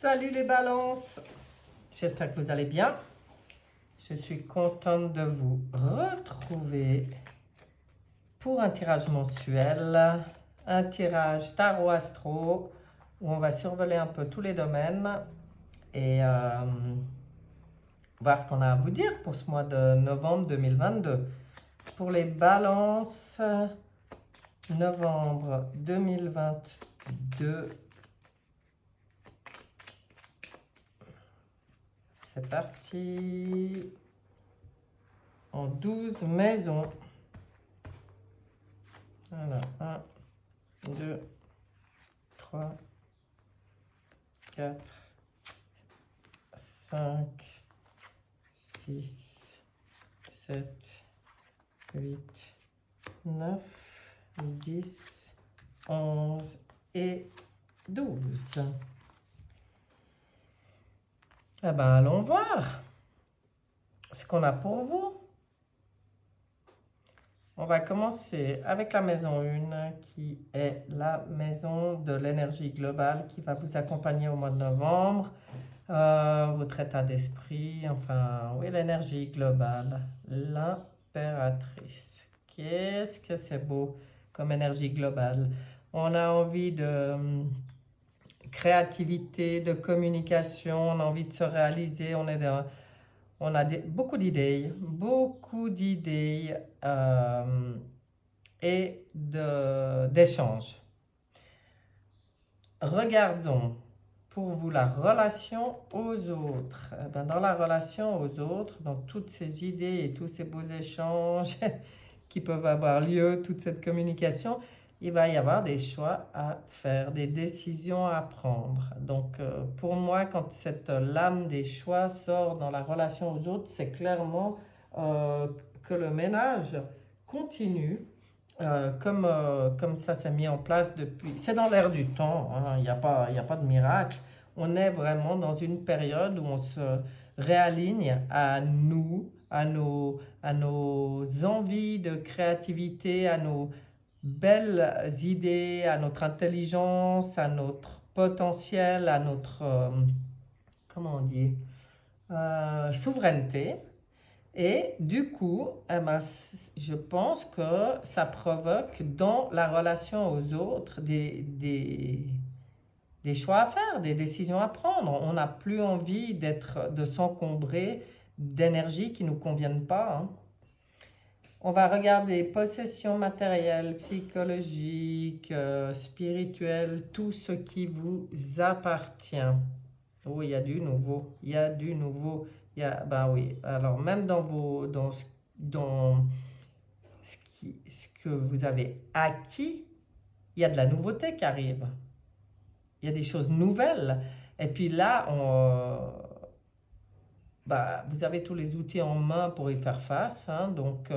Salut les balances, j'espère que vous allez bien. Je suis contente de vous retrouver pour un tirage mensuel, un tirage tarot astro où on va survoler un peu tous les domaines et voir ce qu'on a à vous dire pour ce mois de novembre 2022. Pour les balances, novembre 2022. C'est parti en 12 maisons. Voilà, 1, 2, 3, 4, 5, 6, 7, 8, 9, 10, 11 et 12. Eh bien, allons voir ce qu'on a pour vous. On va commencer avec la maison 1 qui est la maison de l'énergie globale qui va vous accompagner au mois de novembre. Votre état d'esprit, enfin, oui, l'énergie globale, l'impératrice. Qu'est-ce que c'est beau comme énergie globale. On a envie de créativité, de communication, on a envie de se réaliser, on a beaucoup d'idées et d'échanges. Regardons pour vous la relation aux autres. Eh bien, dans la relation aux autres, dans toutes ces idées et tous ces beaux échanges qui peuvent avoir lieu, toute cette communication, il va y avoir des choix à faire, des décisions à prendre. Donc, pour moi, quand cette lame des choix sort dans la relation aux autres, c'est clairement que le ménage continue comme ça s'est mis en place depuis. C'est dans l'air du temps, hein, il n'y a pas de miracle. On est vraiment dans une période où on se réaligne à nous, à nos envies de créativité, à nos belles idées, à notre intelligence, à notre potentiel, à notre, comment on dit, souveraineté. Et du coup, eh ben, je pense que ça provoque dans la relation aux autres des choix à faire, des décisions à prendre. On n'a plus envie de s'encombrer d'énergie qui ne nous conviennent pas, hein. On va regarder possession matérielle, psychologique, spirituelle, tout ce qui vous appartient. Oh, il y a du nouveau, il y a du nouveau. Ben oui, alors même dans ce que vous avez acquis, il y a de la nouveauté qui arrive. Il y a des choses nouvelles. Et puis là, vous avez tous les outils en main pour y faire face, hein, donc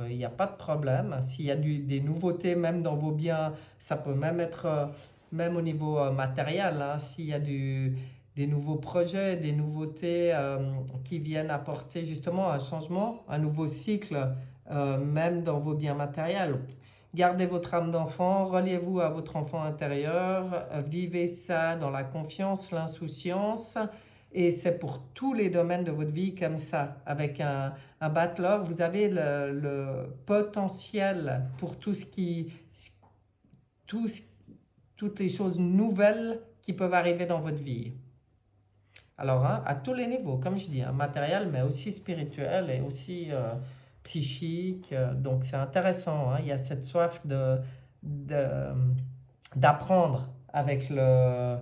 il n'y a pas de problème. S'il y a des nouveautés, même dans vos biens, ça peut même être, même au niveau matériel, hein, s'il y a des nouveaux projets, des nouveautés qui viennent apporter justement un changement, un nouveau cycle, même dans vos biens matériels. Gardez votre âme d'enfant, reliez-vous à votre enfant intérieur, vivez ça dans la confiance, l'insouciance. Et c'est pour tous les domaines de votre vie comme ça. Avec un battleur, vous avez le potentiel pour toutes les choses nouvelles qui peuvent arriver dans votre vie. Alors, hein, à tous les niveaux, comme je dis, hein, matériel, mais aussi spirituel et aussi psychique. Donc, c'est intéressant, hein, il y a cette soif d'apprendre avec le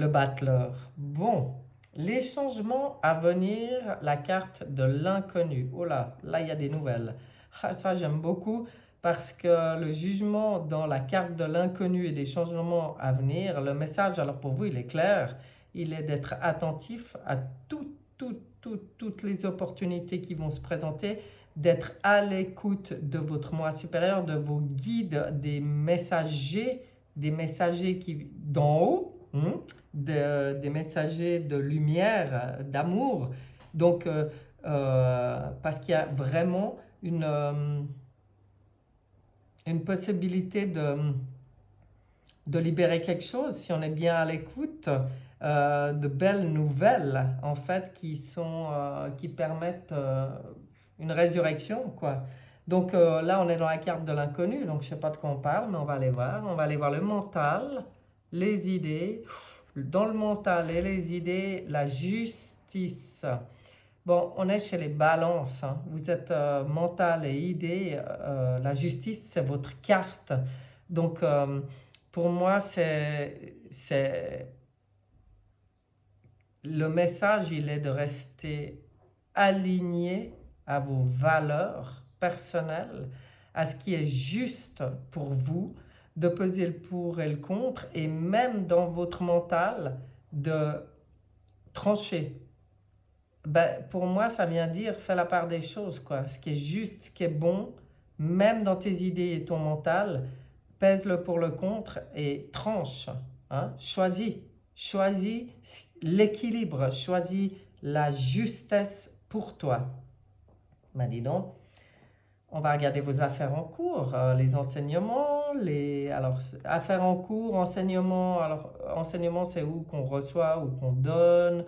battleur. Bon, les changements à venir, la carte de l'inconnu. Oh là, il y a des nouvelles. Ah, ça, j'aime beaucoup parce que le jugement dans la carte de l'inconnu et des changements à venir, le message, alors pour vous, il est clair. Il est d'être attentif à toutes les opportunités qui vont se présenter, d'être à l'écoute de votre moi supérieur, de vos guides, des messagers qui d'en haut, des messagers de lumière, d'amour. Donc, parce qu'il y a vraiment une possibilité de libérer quelque chose, si on est bien à l'écoute, de belles nouvelles, en fait, qui permettent une résurrection, quoi. Donc là, on est dans la carte de l'inconnu, donc je ne sais pas de quoi on parle, mais on va aller voir. On va aller voir le mental, les idées. Dans le mental et les idées, la justice. Bon, on est chez les balances, hein. Vous êtes mental et idées. La justice, c'est votre carte. Donc, pour moi, le message, il est de rester aligné à vos valeurs personnelles, à ce qui est juste pour vous, de peser le pour et le contre, et même dans votre mental, de trancher. Ben, pour moi, ça vient dire, fais la part des choses, quoi. Ce qui est juste, ce qui est bon, même dans tes idées et ton mental, pèse-le pour le contre et tranche, hein. Choisis l'équilibre, choisis la justesse pour toi. Ben dis donc, on va regarder vos affaires en cours, les enseignements, alors affaires en cours, enseignements, alors enseignement c'est où qu'on reçoit ou qu'on donne,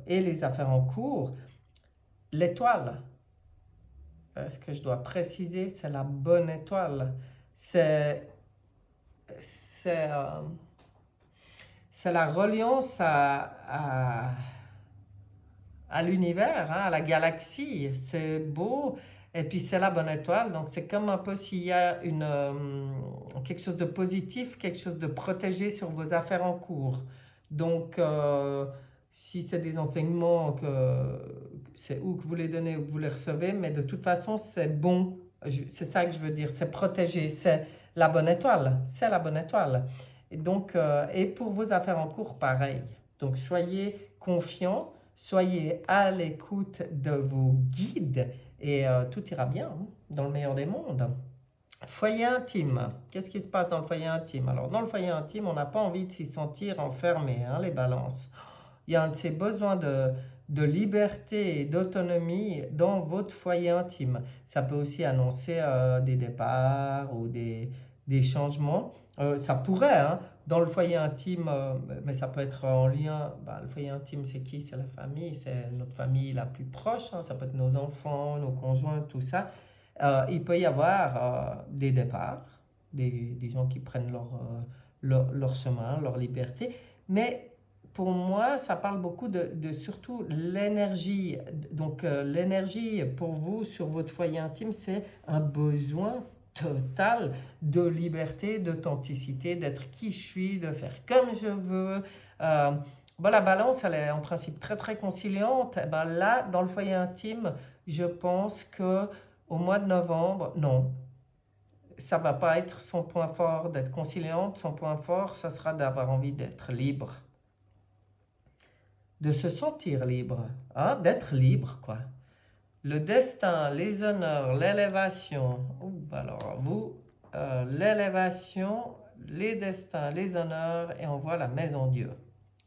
et les affaires en cours, l'étoile, ce que je dois préciser, c'est la bonne étoile, c'est c'est euh, c'est la reliance à l'univers, hein, à la galaxie. C'est beau. Et puis c'est la bonne étoile. Donc c'est comme un peu s'il y a quelque chose de positif, quelque chose de protégé sur vos affaires en cours. Donc si c'est des enseignements, c'est où que vous les donnez ou que vous les recevez, mais de toute façon c'est bon. C'est ça que je veux dire. C'est protégé. C'est la bonne étoile. C'est la bonne étoile. Et donc, et pour vos affaires en cours, pareil. Donc soyez confiants. Soyez à l'écoute de vos guides et tout ira bien, hein, dans le meilleur des mondes. Foyer intime. Qu'est-ce qui se passe dans le foyer intime? Alors, dans le foyer intime, on n'a pas envie de s'y sentir enfermé, hein, les balances. Il y a un de ces besoins de liberté et d'autonomie dans votre foyer intime. Ça peut aussi annoncer des départs ou des changements. Ça pourrait, hein, dans le foyer intime, mais ça peut être en lien. Bah, le foyer intime, c'est qui? C'est la famille, c'est notre famille la plus proche, hein, ça peut être nos enfants, nos conjoints, tout ça. Il peut y avoir des départs, des gens qui prennent leur chemin, leur liberté, mais pour moi, ça parle beaucoup de surtout l'énergie. Donc, l'énergie pour vous sur votre foyer intime, c'est un besoin total de liberté, d'authenticité, d'être qui je suis, de faire comme je veux. Bon, la balance, elle est en principe très très conciliante. Et ben là, dans le foyer intime, je pense que au mois de novembre, non, ça va pas être son point fort d'être conciliante. Son point fort, ça sera d'avoir envie d'être libre, de se sentir libre, hein, d'être libre, quoi. Le destin, les honneurs, l'élévation. Alors, vous, l'élévation, les destins, les honneurs, et on voit la maison Dieu.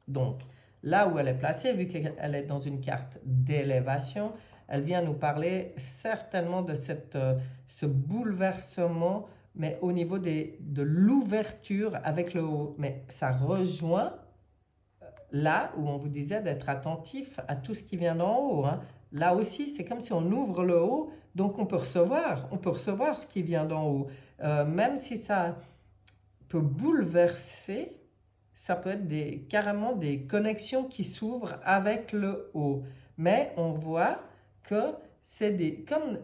Donc, là où elle est placée, vu qu'elle est dans une carte d'élévation, elle vient nous parler certainement de ce bouleversement, mais au niveau de l'ouverture avec le haut. Mais ça rejoint là où on vous disait d'être attentif à tout ce qui vient d'en haut, hein. Là aussi, c'est comme si on ouvre le haut, donc on peut recevoir ce qui vient d'en haut. Même si ça peut bouleverser, ça peut être carrément des connexions qui s'ouvrent avec le haut. Mais on voit que c'est comme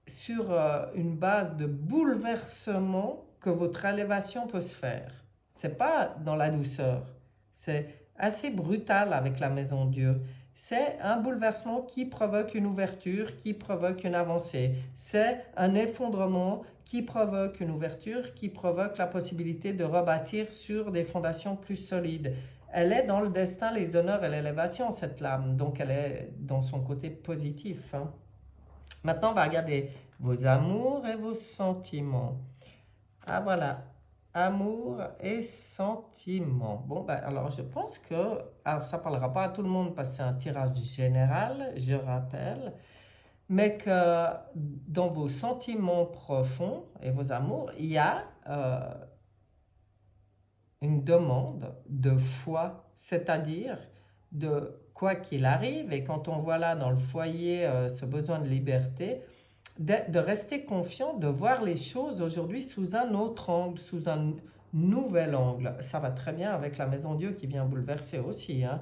sur une base de bouleversement que votre élévation peut se faire. C'est pas dans la douceur, c'est assez brutal avec la maison Dieu. C'est un bouleversement qui provoque une ouverture, qui provoque une avancée. C'est un effondrement qui provoque une ouverture, qui provoque la possibilité de rebâtir sur des fondations plus solides. Elle est dans le destin, les honneurs et l'élévation, cette lame. Donc elle est dans son côté positif, hein. Maintenant, on va regarder vos amours et vos sentiments. Ah voilà, amour et sentiments. Bon, ben, alors je pense que, alors ça ne parlera pas à tout le monde parce que c'est un tirage général, je rappelle, mais que dans vos sentiments profonds et vos amours, il y a une demande de foi, c'est-à-dire de quoi qu'il arrive, et quand on voit là dans le foyer ce besoin de liberté, de rester confiant, de voir les choses aujourd'hui sous un autre angle, sous un nouvel angle. Ça va très bien avec la Maison Dieu qui vient bouleverser aussi, hein.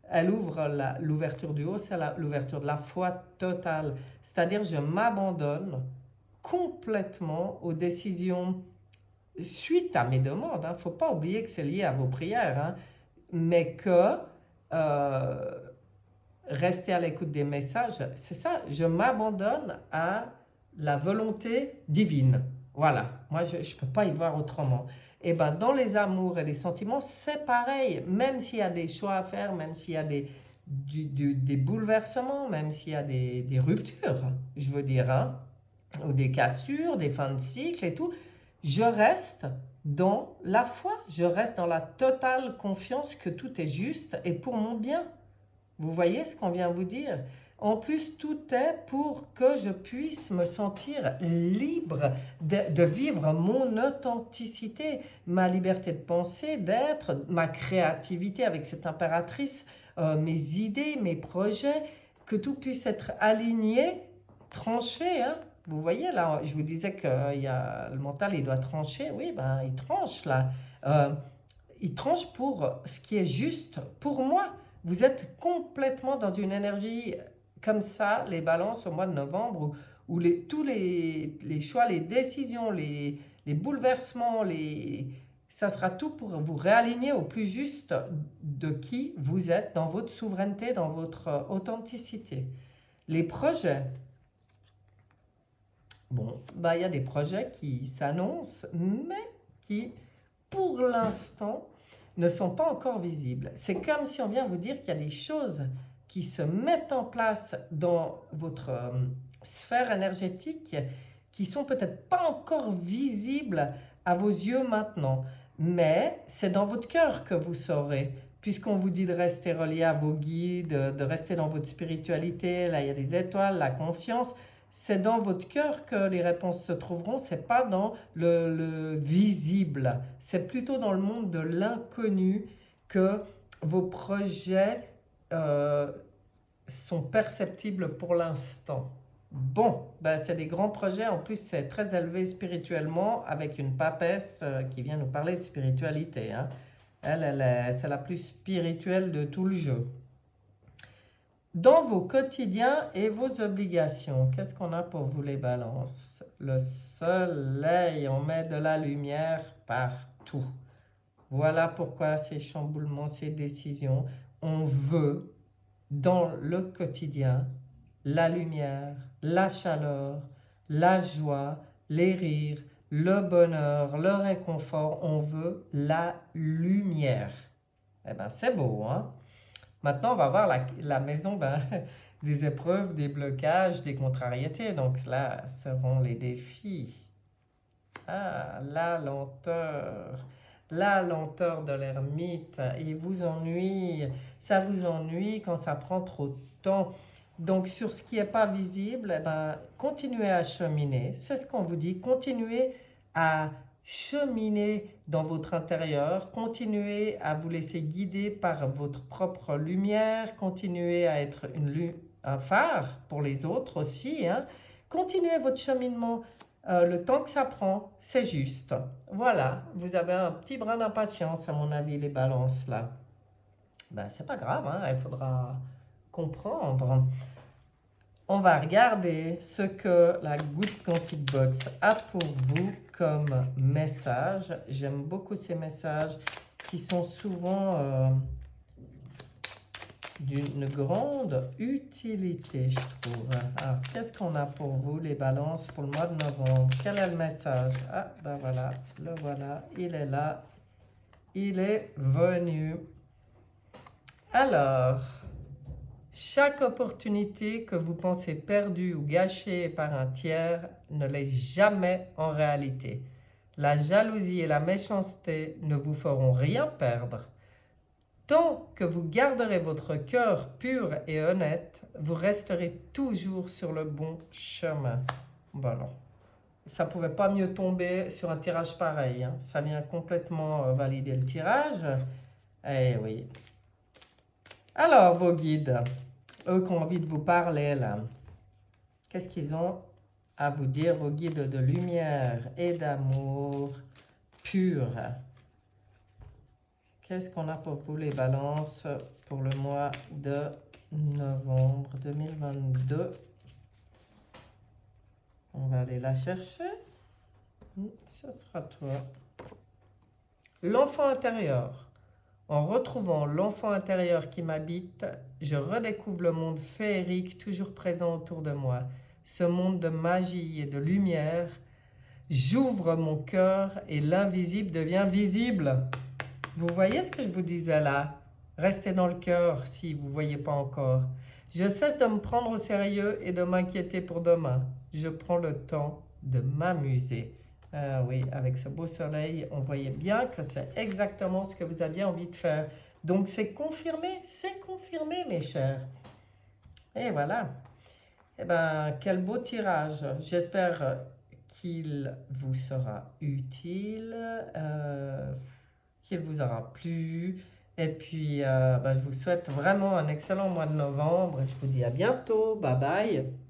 Elle ouvre l'ouverture du haut, c'est l'ouverture de la foi totale. C'est-à-dire je m'abandonne complètement aux décisions suite à mes demandes. Il ne faut pas oublier que c'est lié à vos prières, hein, mais que rester à l'écoute des messages, c'est ça, je m'abandonne à la volonté divine. Voilà, moi je ne peux pas y voir autrement. Et bien dans les amours et les sentiments, c'est pareil, même s'il y a des choix à faire, même s'il y a des bouleversements, même s'il y a des ruptures, je veux dire, hein, ou des cassures, des fins de cycle et tout, je reste dans la foi, je reste dans la totale confiance que tout est juste et pour mon bien. Vous voyez ce qu'on vient vous dire? En plus, tout est pour que je puisse me sentir libre de vivre mon authenticité, ma liberté de penser, d'être, ma créativité avec cette impératrice, mes idées, mes projets, que tout puisse être aligné, tranché, hein? Vous voyez là, je vous disais que le mental, il doit trancher. Oui, ben, il tranche là. Il tranche pour ce qui est juste pour moi. Vous êtes complètement dans une énergie comme ça, les balances au mois de novembre, où tous les choix, les décisions, les bouleversements, ça sera tout pour vous réaligner au plus juste de qui vous êtes, dans votre souveraineté, dans votre authenticité. Les projets. Bon, bah, il y a des projets qui s'annoncent, mais qui, pour l'instant, ne sont pas encore visibles. C'est comme si on vient vous dire qu'il y a des choses qui se mettent en place dans votre sphère énergétique qui sont peut-être pas encore visibles à vos yeux maintenant. Mais c'est dans votre cœur que vous saurez. Puisqu'on vous dit de rester relié à vos guides, de rester dans votre spiritualité, là il y a des étoiles, la confiance. C'est dans votre cœur que les réponses se trouveront, c'est pas dans le visible. C'est plutôt dans le monde de l'inconnu que vos projets sont perceptibles pour l'instant. Bon, ben c'est des grands projets, en plus c'est très élevé spirituellement, avec une papesse qui vient nous parler de spiritualité, hein. C'est la plus spirituelle de tout le jeu. Dans vos quotidiens et vos obligations, qu'est-ce qu'on a pour vous les balances? Le soleil, on met de la lumière partout. Voilà pourquoi ces chamboulements, ces décisions, on veut dans le quotidien la lumière, la chaleur, la joie, les rires, le bonheur, le réconfort. On veut la lumière. Eh bien, c'est beau, hein? Maintenant, on va voir la maison des épreuves, des blocages, des contrariétés. Donc là, seront les défis. Ah, la lenteur. La lenteur de l'ermite. Il vous ennuie. Ça vous ennuie quand ça prend trop de temps. Donc, sur ce qui n'est pas visible, eh ben, continuez à cheminer. C'est ce qu'on vous dit. Continuez à cheminer dans votre intérieur, continuez à vous laisser guider par votre propre lumière, continuez à être un phare pour les autres aussi, hein. Continuez votre cheminement, le temps que ça prend, c'est juste. Voilà, vous avez un petit brin d'impatience à mon avis, les balances là. Ben, c'est pas grave, hein, il faudra comprendre. On va regarder ce que la Good Quantic Box a pour vous comme message. J'aime beaucoup ces messages qui sont souvent d'une grande utilité, je trouve. Alors, qu'est-ce qu'on a pour vous, les balances, pour le mois de novembre? Quel est le message? Ah, ben voilà, le voilà, il est là. Il est venu. Alors... chaque opportunité que vous pensez perdue ou gâchée par un tiers ne l'est jamais en réalité. La jalousie et la méchanceté ne vous feront rien perdre. Tant que vous garderez votre cœur pur et honnête, vous resterez toujours sur le bon chemin. Voilà. ça ne pouvait pas mieux tomber sur un tirage pareil, hein. Ça vient complètement valider le tirage. Eh oui. Alors, vos guides, eux qui ont envie de vous parler là, qu'est-ce qu'ils ont à vous dire, vos guides de lumière et d'amour pur? Qu'est-ce qu'on a pour vous les balances pour le mois de novembre 2022? On va aller la chercher. Ce sera toi. L'enfant intérieur. En retrouvant l'enfant intérieur qui m'habite, je redécouvre le monde féerique toujours présent autour de moi. Ce monde de magie et de lumière. J'ouvre mon cœur et l'invisible devient visible. Vous voyez ce que je vous disais là? Restez dans le cœur si vous ne voyez pas encore. Je cesse de me prendre au sérieux et de m'inquiéter pour demain. Je prends le temps de m'amuser. Ah oui, avec ce beau soleil, on voyait bien que c'est exactement ce que vous aviez envie de faire. Donc c'est confirmé mes chers. Et voilà. Eh bien, quel beau tirage. J'espère qu'il vous sera utile, qu'il vous aura plu. Et puis, je vous souhaite vraiment un excellent mois de novembre. Et je vous dis à bientôt. Bye bye.